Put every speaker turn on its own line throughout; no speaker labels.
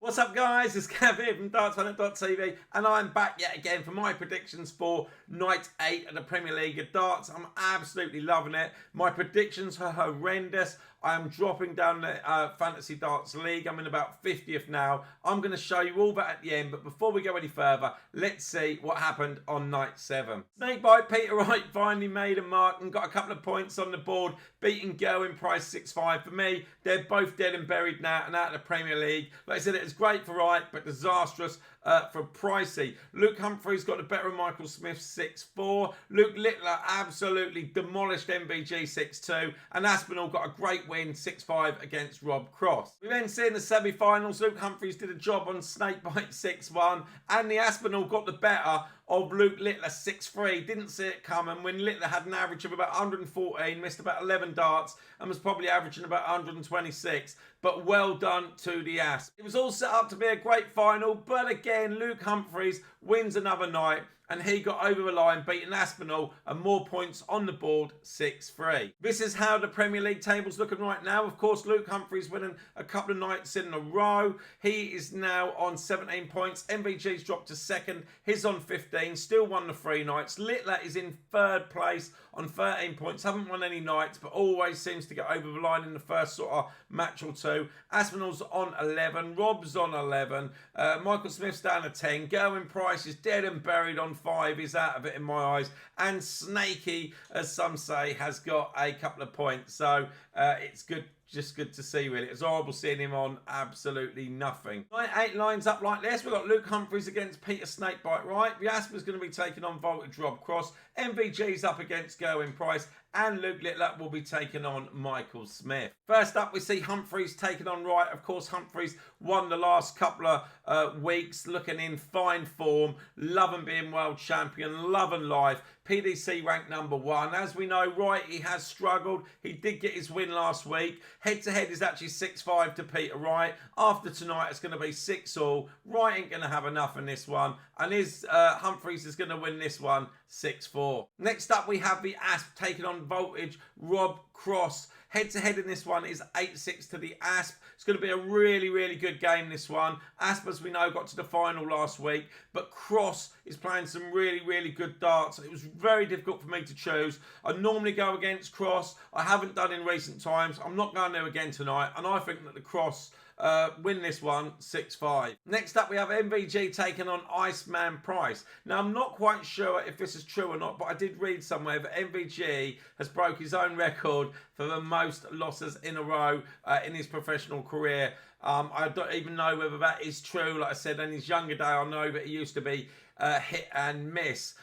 What's up, guys? It's Gav here from dartsplanet.tv, and I'm back yet again for my predictions for night 8 of the Premier League of Darts. I'm absolutely loving it. My predictions are horrendous. I am dropping down the Fantasy Darts League. I'm in about 50th now. I'm going to show you all that at the end, but before we go any further, let's see what happened on night 7. Snakebite Peter Wright finally made a mark and got a couple of points on the board, beating Gerwen price 6-5. For me, they're both dead and buried now and out of the Premier League. Like I said, it was great for Wright, but disastrous for Pricey. Luke Humphries got the better of Michael Smith 6-4. Luke Littler absolutely demolished MVG 6-2. And Aspinall got a great win 6-5 against Rob Cross. We then see in the semi-finals, Luke Humphries did a job on Snakebite 6-1. And the Aspinall got the better of Luke Littler 6-3. Didn't see it coming when Littler had an average of about 114, missed about 11 darts and was probably averaging about 126. But well done to the Asp. It was all set up to be a great final, but again, Luke Humphries wins another night and he got over the line, beating Aspinall and more points on the board, 6-3. This is how the Premier League table's looking right now. Of course, Luke Humphries winning a couple of nights in a row. He is now on 17 points. MVG's dropped to second. He's on 15, still won the 3 nights. Littler is in third place on 13 points. Haven't won any nights, but always seems to get over the line in the first sort of match or two. Aspinall's on 11. Rob's on 11. Michael Smith's down to 10. Gerwyn Price is dead and buried on 5. He's out of it in my eyes. And Snaky, as some say, has got a couple of points. So it's good. Just good to see, really. It's horrible seeing him on absolutely nothing. Night 8 lines up like this. We've got Luke Humphries against Peter Snakebite Wright. The Asper's going to be taking on Voltage Rob Cross. MVG's up against Gerwyn Price. And Luke Littler will be taking on Michael Smith. First up, we see Humphries taking on Wright. Of course, Humphries won the last couple of weeks, looking in fine form, loving being world champion, loving life. PDC ranked number 1. As we know, Wright, he has struggled. He did get his win last week. Head-to-head is actually 6-5 to Peter Wright. After tonight, it's going to be 6-all. Wright ain't going to have enough in this one. And Humphries is going to win this one 6-4. Next up, we have the Asp taking on Voltage Rob Cross. Head-to-head in this one is 8-6 to the Asp. It's going to be a really, really good game, this one. Asp, as we know, got to the final last week, but Cross is playing some really, really good darts. It was very difficult for me to choose. I normally go against Cross. I haven't done in recent times. I'm not going to again tonight, and I think that the Cross win this one 6-5. Next up, we have MVG taking on Iceman Price. Now, I'm not quite sure if this is true or not, but I did read somewhere that MVG has broke his own record for the most losses in a row in his professional career. I don't even know whether that is true. Like I said, in his younger day, I know that he used to be hit and miss.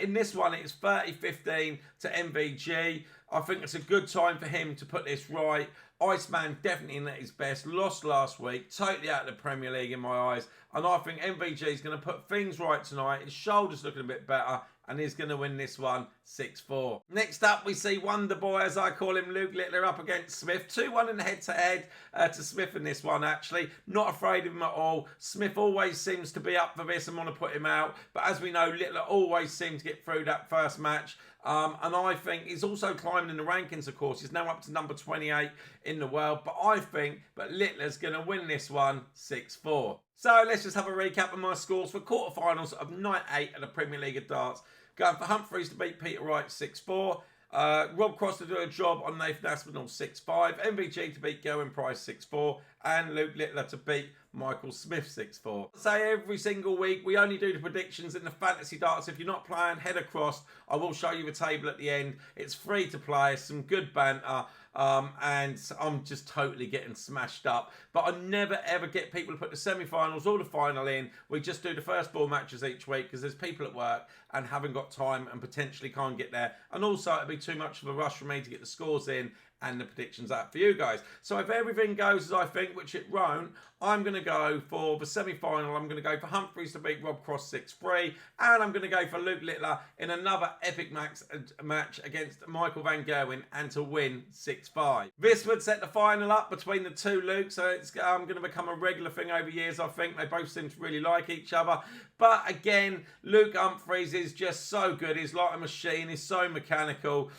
In this one, it's 30-15 to MVG. I think it's a good time for him to put this right. Iceman definitely in at his best. Lost last week. Totally out of the Premier League in my eyes. And I think MVG is going to put things right tonight. His shoulder's looking a bit better. And he's going to win this one 6-4. Next up, we see Wonder Boy, as I call him, Luke Littler up against Smith. 2-1 in the head-to-head to Smith in this one, actually. Not afraid of him at all. Smith always seems to be up for this and want to put him out. But as we know, Littler always seems to get through that first match. And I think he's also climbing in the rankings, of course. He's now up to number 28 in the world. But I think that Littler's going to win this one 6-4. So let's just have a recap of my scores for quarterfinals of night 8 of the Premier League of Darts. Going for Humphries to beat Peter Wright 6-4. Rob Cross to do a job on Nathan Aspinall 6-5. MVG to beat Gerwyn Price 6-4. And Luke Littler to beat Michael Smith 6-4. Say every single week, we only do the predictions in the fantasy darts. If you're not playing, head across. I will show you the table at the end. It's free to play, some good banter. And I'm just totally getting smashed up. But I never ever get people to put the semi-finals or the final in. We just do the first 4 matches each week because there's people at work and haven't got time and potentially can't get there. And also it'd be too much of a rush for me to get the scores in and the predictions out for you guys. So if everything goes as I think, which it won't, I'm going to go for the semi-final. I'm going to go for Humphries to beat Rob Cross 6-3. And I'm going to go for Luke Littler in another epic match against Michael van Gerwen and to win 6-5. This would set the final up between the two Lukes. So it's going to become a regular thing over years, I think. They both seem to really like each other. But again, Luke Humphries is just so good. He's like a machine. He's so mechanical.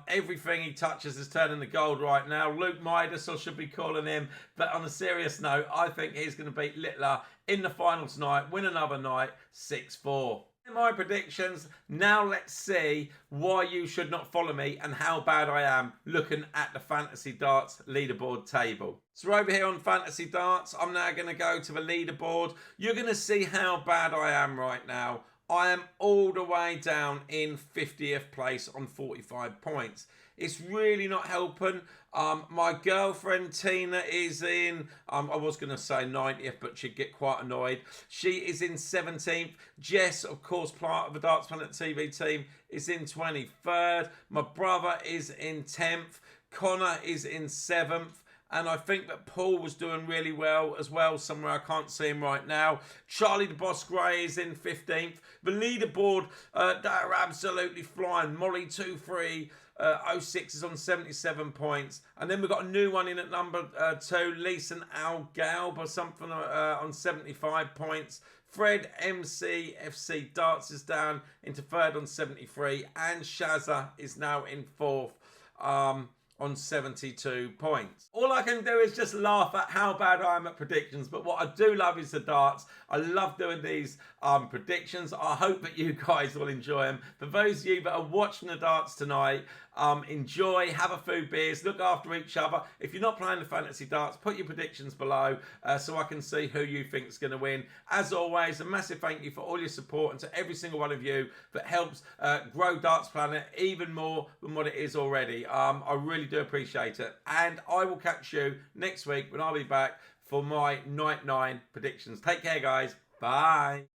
Everything he touches is turning winning the gold right now. Luke Midas, I should be calling him. But on a serious note, I think he's going to beat Littler in the final tonight, win another night, 6-4. My predictions. Now let's see why you should not follow me and how bad I am looking at the Fantasy Darts leaderboard table. So over here on Fantasy Darts, I'm now going to go to the leaderboard. You're going to see how bad I am right now. I am all the way down in 50th place on 45 points. It's really not helping. My girlfriend Tina is in, I was going to say 90th, but she'd get quite annoyed. She is in 17th. Jess, of course, part of the Darts Planet TV team, is in 23rd. My brother is in 10th. Connor is in 7th. And I think that Paul was doing really well as well, somewhere I can't see him right now. Charlie the Boss Gray is in 15th. The leaderboard, they're absolutely flying. Molly 2306 is on 77 points. And then we've got a new one in at number 2, Leeson Al Galb or something on 75 points. Fred MCFC Darts is down into 3rd on 73. And Shazza is now in 4th. On 72 points. All I can do is just laugh at how bad I am at predictions, but what I do love is the darts. I love doing these predictions. I hope that you guys will enjoy them. For those of you that are watching the darts tonight, enjoy, have a few beers, look after each other. If you're not playing the fantasy darts, put your predictions below so I can see who you think is going to win. As always, a massive thank you for all your support and to every single one of you that helps grow Darts Planet even more than what it is already. I really do appreciate it. And I will catch you next week when I'll be back for my Night 9 predictions. Take care, guys. Bye.